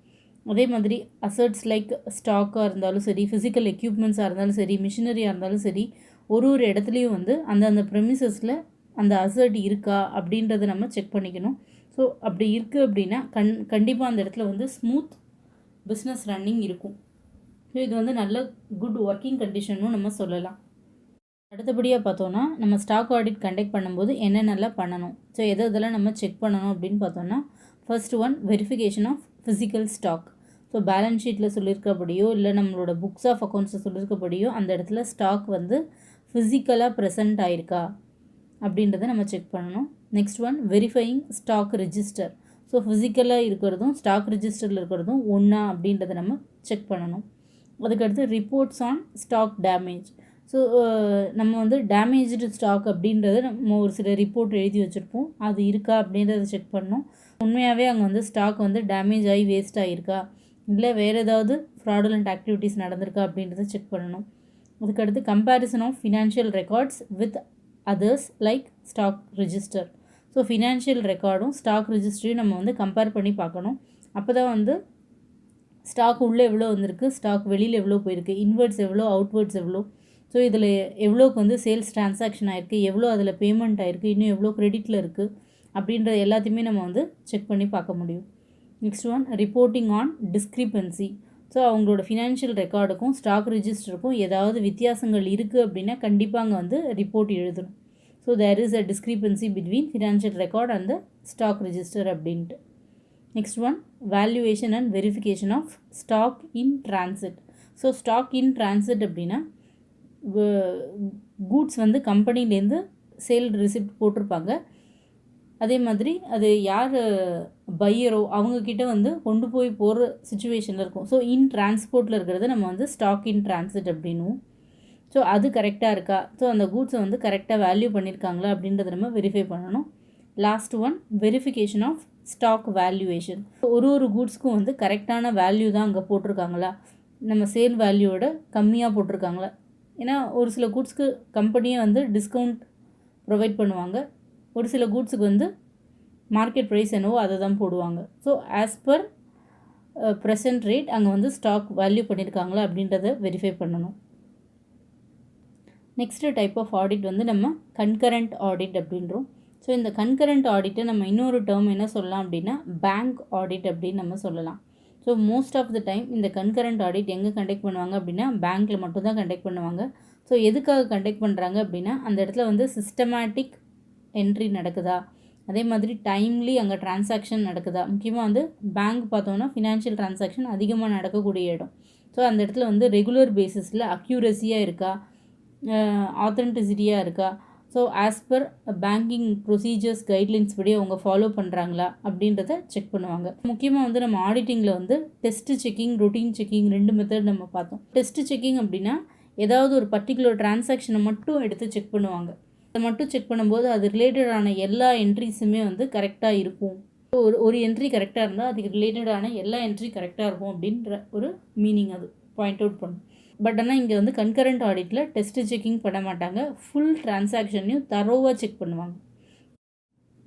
அதே மாதிரி அசட்ஸ் லைக் ஸ்டாக்காக இருந்தாலும் சரி, ஃபிசிக்கல் எக்யூப்மெண்ட்ஸாக இருந்தாலும் சரி, மிஷினரியாக இருந்தாலும் சரி, ஒரு இடத்துலையும் வந்து அந்த ப்ரெமிசஸில் அந்த அசட் இருக்கா அப்படின்றத நம்ம செக் பண்ணிக்கணும். ஸோ அப்படி இருக்குது அப்படின்னா கண்டிப்பாக அந்த இடத்துல வந்து ஸ்மூத் பிஸ்னஸ் ரன்னிங் இருக்கும். ஸோ இது வந்து நல்ல குட் ஒர்க்கிங் கண்டிஷனும் நம்ம சொல்லலாம். அடுத்தபடியாக பார்த்தோன்னா, நம்ம ஸ்டாக் ஆடிட் கண்டக்ட் பண்ணும்போது என்னென்னலாம் பண்ணணும், ஸோ இதெல்லாம் நம்ம செக் பண்ணணும் அப்படின்னு பார்த்தோன்னா, first one, verification of physical stock. So balance ஷீட்டில் சொல்லியிருக்கபடியோ இல்லை நம்மளோட புக்ஸ் ஆஃப் அக்கௌண்ட்ஸில் சொல்லியிருக்கபடியோ அந்த இடத்துல ஸ்டாக் வந்து ஃபிசிக்கலாக ப்ரெசென்ட் ஆகிருக்கா அப்படின்றத நம்ம செக் பண்ணணும். Next one, verifying stock register. So ஃபிசிக்கலாக இருக்கிறதும் ஸ்டாக் ரிஜிஸ்டரில் இருக்கிறதும் ஒன்றா அப்படின்றத நம்ம செக் பண்ணணும். அதுக்கடுத்து reports on stock damage. So நம்ம வந்து டேமேஜ்டு ஸ்டாக் அப்படின்றத நம்ம ஒரு சில ரிப்போர்ட் எழுதி வச்சுருப்போம், அது இருக்கா அப்படின்றத செக் பண்ணணும். உண்மையாகவே அங்கே வந்து ஸ்டாக் வந்து டேமேஜ் ஆகி வேஸ்ட் ஆகிருக்கா, இல்லை வேறு ஏதாவது ஃப்ராடுலண்ட் ஆக்டிவிட்டீஸ் நடந்திருக்கா அப்படின்றத செக் பண்ணணும். அதுக்கடுத்து comparison of financial records with others like stock register. So financial ரெக்கார்டும் ஸ்டாக் ரிஜிஸ்டரையும் நம்ம வந்து கம்பேர் பண்ணி பார்க்கணும். அப்போ தான் வந்து ஸ்டாக் உள்ளே எவ்வளோ வந்திருக்கு, ஸ்டாக் வெளியில் எவ்வளோ போயிருக்கு, இன்வெர்ட்ஸ் எவ்வளோ, அவுட்வர்ட்ஸ் எவ்வளோ, ஸோ இதில் எவ்வளோக்கு வந்து சேல்ஸ் ட்ரான்சாக்ஷன் ஆகிருக்கு, எவ்வளோ அதில் பேமெண்ட் ஆகிருக்கு, இன்னும் எவ்வளோ க்ரெடிட்டில் இருக்குது அப்படின்றது எல்லாத்தையுமே நம்ம வந்து செக் பண்ணி பார்க்க முடியும். Next one, reporting on discrepancy. So அவங்களோட ஃபினான்ஷியல் ரெக்கார்டுக்கும் ஸ்டாக் ரிஜிஸ்டருக்கும் ஏதாவது வித்தியாசங்கள் இருக்குது அப்படின்னா கண்டிப்பாக அங்கே வந்து ரிப்போர்ட் எழுதணும். So there is a discrepancy between financial record and the stock register அப்படின்ட்டு. Next one, valuation and verification of stock in transit. So stock in transit அப்படின்னா கூட்ஸ் வந்து கம்பெனிலேருந்து சேல் ரிசிப்ட் போட்டிருப்பாங்க, அதே மாதிரி அது யார் பையரோ அவங்கக்கிட்ட வந்து கொண்டு போய் போகிற சுச்சுவேஷனில் இருக்கும். ஸோ இன் டிரான்ஸ்போர்ட்டில் இருக்கிறத நம்ம வந்து ஸ்டாக் இன் டிரான்சிட் அப்படின்னும். ஸோ அது கரெக்டாக இருக்கா, ஸோ அந்த கூட்ஸை வந்து கரெக்டாக வேல்யூ பண்ணியிருக்காங்களா அப்படின்றத நம்ம வெரிஃபை பண்ணணும். Last one, verification of stock valuation. ஒரு கூட்ஸ்க்கும் வந்து கரெக்டான வேல்யூ தான் அங்கே போட்டிருக்காங்களா, நம்ம சேல் வேல்யூவோட கம்மியாக போட்டிருக்காங்களா. ஏன்னா ஒரு சில கூட்ஸ்க்கு கம்பெனியை வந்து டிஸ்கவுண்ட் ப்ரொவைட் பண்ணுவாங்க, ஒரு சில கூட்ஸுக்கு வந்து மார்க்கெட் ப்ரைஸ் என்னவோ அதை தான் போடுவாங்க. So as per present rate அங்கே வந்து ஸ்டாக் வேல்யூ பண்ணியிருக்காங்களா அப்படின்றத வெரிஃபை பண்ணணும். நெக்ஸ்ட்டு டைப் ஆஃப் ஆடிட் வந்து நம்ம கன்கரண்ட் ஆடிட் அப்படின்றோம். ஸோ இந்த கன்கரண்ட் ஆடிட்டை நம்ம இன்னொரு டேர்ம் என்ன சொல்லலாம் அப்படின்னா பேங்க் ஆடிட் அப்படின்னு நம்ம சொல்லலாம். So most of the time இந்த கன்கரண்ட் ஆடிட் எங்கே கண்டக்ட் பண்ணுவாங்க அப்படின்னா பேங்க்கில் மட்டும்தான் கண்டக்ட் பண்ணுவாங்க. ஸோ எதுக்காக கண்டக்ட் பண்ணுறாங்க அப்படின்னா அந்த இடத்துல வந்து சிஸ்டமேட்டிக் என்ட்ரி நடக்குதா, அதே மாதிரி டைம்லி அங்கே டிரான்சாக்ஷன் நடக்குதா. முக்கியமாக வந்து பேங்க் பார்த்தோன்னா ஃபினான்ஷியல் டிரான்சாக்ஷன் அதிகமாக நடக்கக்கூடிய இடம். ஸோ அந்த இடத்துல வந்து ரெகுலர் பேசிஸில் அக்யூரஸியாக இருக்கா, ஆத்தென்டிசிட்டியாக இருக்கா, so as per banking procedures guidelines படி அவங்க ஃபாலோ பண்ணுறாங்களா அப்படின்றத செக் பண்ணுவாங்க. முக்கியமாக வந்து நம்ம ஆடிட்டிங்கில் வந்து test checking, routine checking 2 method நம்ம பார்த்தோம். டெஸ்ட்டு செக்கிங் அப்படின்னா ஏதாவது ஒரு பர்டிகுலர் டிரான்சாக்ஷனை மட்டும் எடுத்து செக் பண்ணுவாங்க. அதை மட்டும் செக் பண்ணும்போது அது ரிலேட்டடான எல்லா என்ட்ரிஸுமே வந்து கரெக்டாக இருக்கும். ஒரு என்ட்ரி கரெக்டாக இருந்தால் அதுக்கு ரிலேட்டடான எல்லா என்ட்ரி கரெக்டாக இருக்கும் அப்படின்ற ஒரு மீனிங் அது பாயிண்ட் அவுட் பண்ணும். பட் ஆனால் இங்கே வந்து கன்கரண்ட் ஆடிட்டில் டெஸ்ட்டு செக்கிங் பண்ண மாட்டாங்க, ஃபுல் டிரான்சாக்ஷனையும் தரோவாக செக் பண்ணுவாங்க.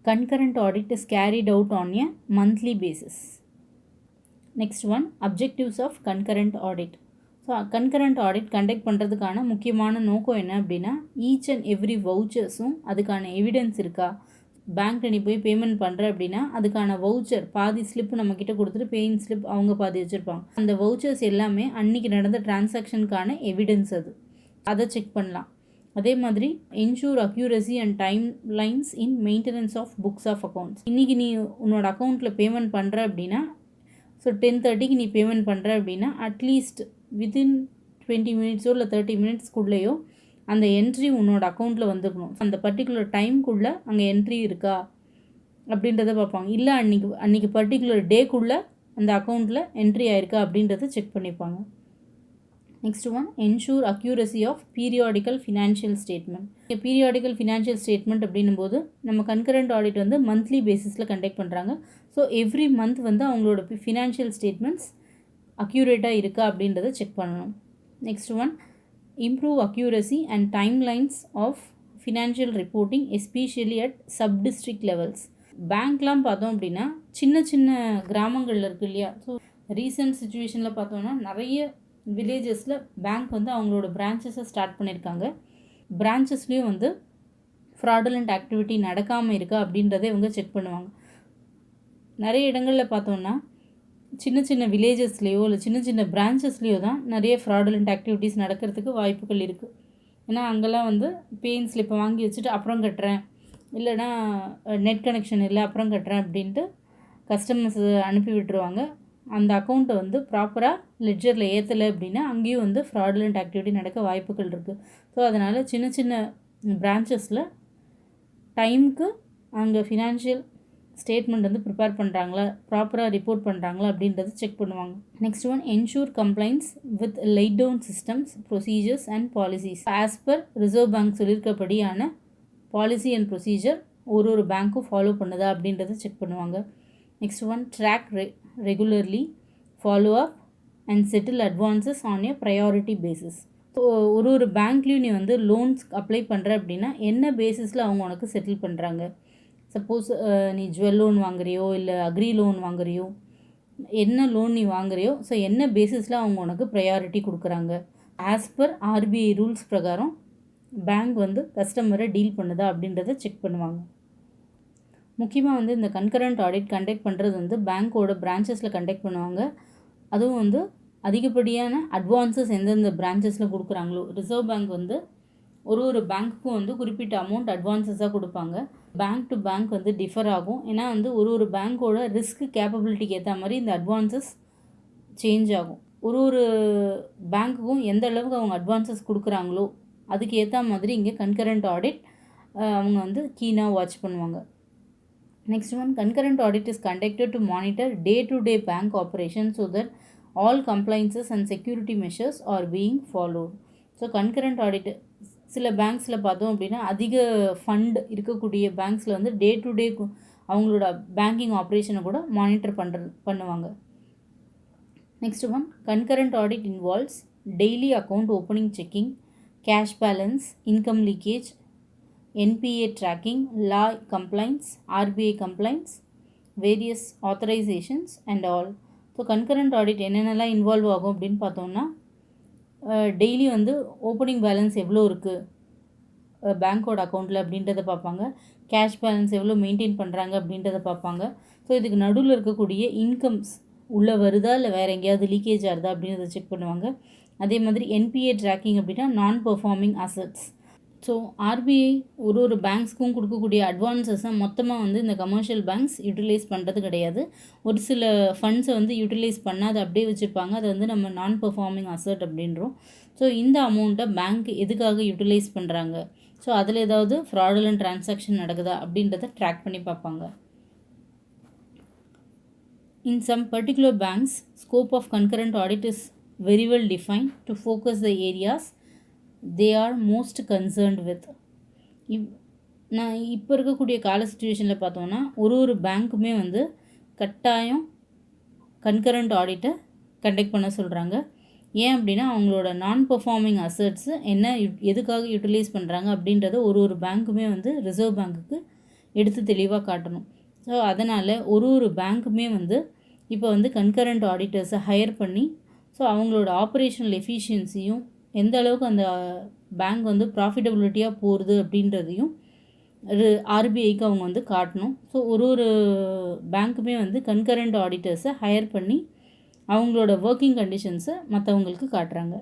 Concurrent audit is carried out on a monthly basis. Next one, objectives of concurrent audit. So concurrent audit conduct பண்ணுறதுக்கான முக்கியமான நோக்கம் என்ன அப்படின்னா, ஈச் அண்ட் எவ்ரி வவுச்சர்ஸும் அதுக்கான எவிடன்ஸ் இருக்கா. பேங்க்கில் நீ போய் பேமெண்ட் பண்ணுற அப்படின்னா அதுக்கான வவுச்சர் பாதி ஸ்லிப் நம்மக்கிட்ட கொடுத்துட்டு பேயிங் ஸ்லிப் அவங்க பாதி வச்சுருப்பாங்க. அந்த வவுச்சர்ஸ் எல்லாமே அன்றைக்கி நடந்த டிரான்சாக்ஷனுக்கான எவிடன்ஸ் அதை செக் பண்ணலாம். அதே மாதிரி ensure accuracy and timelines in maintenance of books of accounts. இன்றைக்கி நீ உன்னோட அக்கௌண்ட்டில் பேமெண்ட் பண்ணுற அப்படின்னா, ஸோ 10:30 நீ பேமெண்ட் பண்ணுற அப்படின்னா அட்லீஸ்ட் வித்தின் 20 மினிட்ஸோ இல்லை 30 மினிட்ஸ்க்குள்ளேயோ அந்த என்ட்ரி உன்னோட அக்கௌண்ட்டில் வந்துக்கணும். அந்த பர்டிகுலர் டைம்குள்ளே அங்கே என்ட்ரி இருக்கா அப்படின்றத பார்ப்பாங்க. இல்லை அன்றைக்கி பர்டிகுலர் டேக்குள்ளே அந்த அக்கௌண்ட்டில் என்ட்ரி ஆயிருக்கா அப்படின்றத செக் பண்ணிப்பாங்க. Next one, ensure accuracy of periodical financial statement. Periodical financial statement அப்படின்னும் போது நம்ம கன்கரண்ட் ஆடிட் வந்து மந்த்லி பேசிஸில் கண்டக்ட் பண்ணுறாங்க. ஸோ எவ்ரி மந்த் வந்து அவங்களோட ஃபினான்ஷியல் ஸ்டேட்மெண்ட்ஸ் அக்யூரேட்டாக இருக்கா அப்படின்றத செக் பண்ணணும். Next one, improve accuracy and timelines of financial reporting especially at sub-district levels. பேங்க்லாம் பார்த்தோம் அப்படின்னா சின்ன சின்ன கிராமங்களில் இருக்குது இல்லையா. ஸோ ரீசெண்ட் சுச்சுவேஷனில் பார்த்தோன்னா நிறைய வில்லேஜஸில் பேங்க் வந்து அவங்களோட பிரான்ச்சஸை ஸ்டார்ட் பண்ணியிருக்காங்க. பிரான்ச்சஸ்லேயும் வந்து ஃப்ராடுலண்ட் ஆக்டிவிட்டி நடக்காமல் இருக்கா அப்படின்றத இவங்க செக் பண்ணுவாங்க. நிறைய இடங்களில் பார்த்தோன்னா சின்ன சின்ன வில்லேஜஸ்லேயோ இல்லை சின்ன சின்ன பிரான்ச்சஸ்லேயோ தான் நிறைய ஃப்ராடுலண்ட் ஆக்டிவிட்டீஸ் நடக்கிறதுக்கு வாய்ப்புகள் இருக்குது. ஏன்னா அங்கெல்லாம் வந்து பேயிங் ஸ்லிப்பை வாங்கி வச்சுட்டு அப்புறம் கட்டுறேன், இல்லைனா நெட் கனெக்ஷன் இல்லை அப்புறம் கட்டுறேன் அப்படின்ட்டு கஸ்டமர்ஸ் அனுப்பி விட்டுருவாங்க. அந்த அக்கௌண்ட்டை வந்து ப்ராப்பராக லெட்ஜரில் ஏற்றலை அப்படின்னா அங்கேயும் வந்து ஃப்ராடுலண்ட் ஆக்டிவிட்டி நடக்க வாய்ப்புகள் இருக்குது. ஸோ அதனால் சின்ன சின்ன பிரான்ச்சஸில் டைமுக்கு அங்கே ஃபினான்ஷியல் ஸ்டேட்மெண்ட் வந்து ப்ரிப்பேர் பண்ணுறாங்களா, ப்ராப்பராக ரிப்போர்ட் பண்ணுறாங்களா அப்படின்றத செக் பண்ணுவாங்க. Next one, ensure complaints with laid down systems, procedures and policies. As per reserve bank சொல்லியிருக்கபடியான பாலிசி அண்ட் ப்ரொசீஜர் ஒரு பேங்க்கும் ஃபாலோ பண்ணுதா அப்படின்றத செக் பண்ணுவாங்க. Next one, track regularly, follow up and settle advances on a priority basis. So ஒரு பேங்க்லேயும் நீ வந்து லோன்ஸ் அப்ளை பண்ணுற அப்படின்னா என்ன பேசிஸில் அவங்க உனக்கு செட்டில் பண்ணுறாங்க. சப்போஸ் நீ ஜுவல் லோன் வாங்குறியோ இல்லை அக்ரி லோன் வாங்குறியோ, என்ன லோன் நீ வாங்குறியோ, ஸோ என்ன பேசிஸில் அவங்க உனக்கு ப்ரையாரிட்டி கொடுக்குறாங்க. ஆஸ் பர் ஆர்பிஐ ரூல்ஸ் பிரகாரம் பேங்க் வந்து கஸ்டமரை டீல் பண்ணுதா அப்படின்றத செக் பண்ணுவாங்க. முக்கியமாக வந்து இந்த கன்கரண்ட் ஆடிட் கண்டக்ட் பண்ணுறது வந்து பேங்க்கோட பிரான்ச்சஸில் கண்டக்ட் பண்ணுவாங்க. அதுவும் வந்து அதிகப்படியான அட்வான்ஸஸ் எந்தெந்த பிரான்ச்சஸில் கொடுக்குறாங்களோ, ரிசர்வ் பேங்க் வந்து ஒரு பேங்க்குக்கும் வந்து குறிப்பிட்ட அமௌண்ட் அட்வான்ஸஸாக கொடுப்பாங்க. பேங்க் டு பேங்க் வந்து டிஃபர் ஆகும். ஏன்னா வந்து ஒரு பேங்க்கோட ரிஸ்க் கேப்பபிலிட்டிக்கு ஏற்ற மாதிரி இந்த அட்வான்ஸஸ் சேஞ்ச் ஆகும். ஒரு பேங்க்குக்கும் எந்த அளவுக்கு அவங்க அட்வான்ஸஸ் கொடுக்குறாங்களோ அதுக்கு ஏற்ற மாதிரி இங்கே கன்கரண்ட் ஆடிட் அவங்க வந்து கீனாக வாட்ச் பண்ணுவாங்க. Next one, concurrent audit is conducted to monitor day to day bank operation so that all compliances and security measures are being followed. So concurrent audit சில பேங்க்ஸில் பார்த்தோம் அப்படின்னா அதிக ஃபண்ட் இருக்கக்கூடிய பேங்க்ஸில் வந்து டே டு டே அவங்களோட banking ஆப்ரேஷனை கூட monitor பண்ணுவாங்க. Next one, concurrent audit involves daily account opening checking, cash balance, income leakage, NPA tracking, law complaints, RBI complaints, various authorisations and all. So concurrent audit என்னென்னலாம் involve ஆகும் அப்படின்னு பார்த்தோம்னா, daily வந்து opening balance எவ்வளோ இருக்குது பேங்க்கோட அக்கௌண்ட்டில் அப்படின்றத பார்ப்பாங்க. கேஷ் பேலன்ஸ் எவ்வளோ மெயின்டைன் பண்ணுறாங்க அப்படின்றத பார்ப்பாங்க. ஸோ இதுக்கு நடுவில் இருக்கக்கூடிய இன்கம்ஸ் உள்ளே வருதா இல்லை வேறு எங்கேயாவது லீக்கேஜ் ஆகுதா அப்படின்றத செக் பண்ணுவாங்க. அதே மாதிரி என்பிஏ ட்ராக்கிங் அப்படின்னா நான் பெர்ஃபார்மிங் அசட்ஸ், ஸோ ஆர்பிஐ ஒரு பேங்க்ஸ்க்கும் கொடுக்கக்கூடிய அட்வான்சஸை மொத்தமாக வந்து இந்த கமர்ஷியல் பேங்க்ஸ் யூட்டிலைஸ் பண்ணுறது கிடையாது. ஒரு சில ஃபண்ட்ஸை வந்து யூட்டிலைஸ் பண்ணால் அதை அப்படியே வச்சுருப்பாங்க. அதை வந்து நம்ம நான் பெர்ஃபார்மிங் அசட் அப்படின்றோம். ஸோ இந்த அமௌண்ட்டை பேங்க் எதுக்காக யூட்டிலைஸ் பண்ணுறாங்க, ஸோ அதில் ஏதாவது ஃப்ராடுலன்ட் டிரான்சாக்ஷன் நடக்குதா அப்படின்றத ட்ராக் பண்ணி பார்ப்பாங்க. In some particular banks, scope of concurrent audit is very well defined to focus the areas they are most concerned with. நான் இப்போ இருக்கக்கூடிய கால சுச்சுவேஷனில் பார்த்தோன்னா ஒரு பேங்க்குமே வந்து கட்டாயம் கன்கரண்ட் ஆடிட்டை கண்டக்ட் பண்ண சொல்கிறாங்க. ஏன் அப்படின்னா அவங்களோட நான் பெர்ஃபார்மிங் அசட்ஸு என்ன எதுக்காக யூட்டிலைஸ் பண்ணுறாங்க அப்படின்றத ஒரு பேங்க்குமே வந்து ரிசர்வ் பேங்க்குக்கு எடுத்து தெளிவாக காட்டணும். ஸோ அதனால் ஒரு பேங்க்குமே வந்து இப்போ வந்து கன்கரண்ட் ஆடிட்டர்ஸை ஹையர் பண்ணி ஸோ அவங்களோட ஆப்ரேஷனல் எஃபிஷியன்சியும் எந்த அளவுக்கு அந்த பேங்க் வந்து ப்ராஃபிட்டபிலிட்டியாக போகிறது அப்படின்றதையும் ஆர்பிஐக்கு அவங்க வந்து காட்டணும். ஸோ ஒரு பேங்க்குமே வந்து கன்கரண்ட் ஆடிட்டர்ஸை ஹையர் பண்ணி அவங்களோட ஒர்க்கிங் கண்டிஷன்ஸை மற்றவங்களுக்கு காட்டுறாங்க.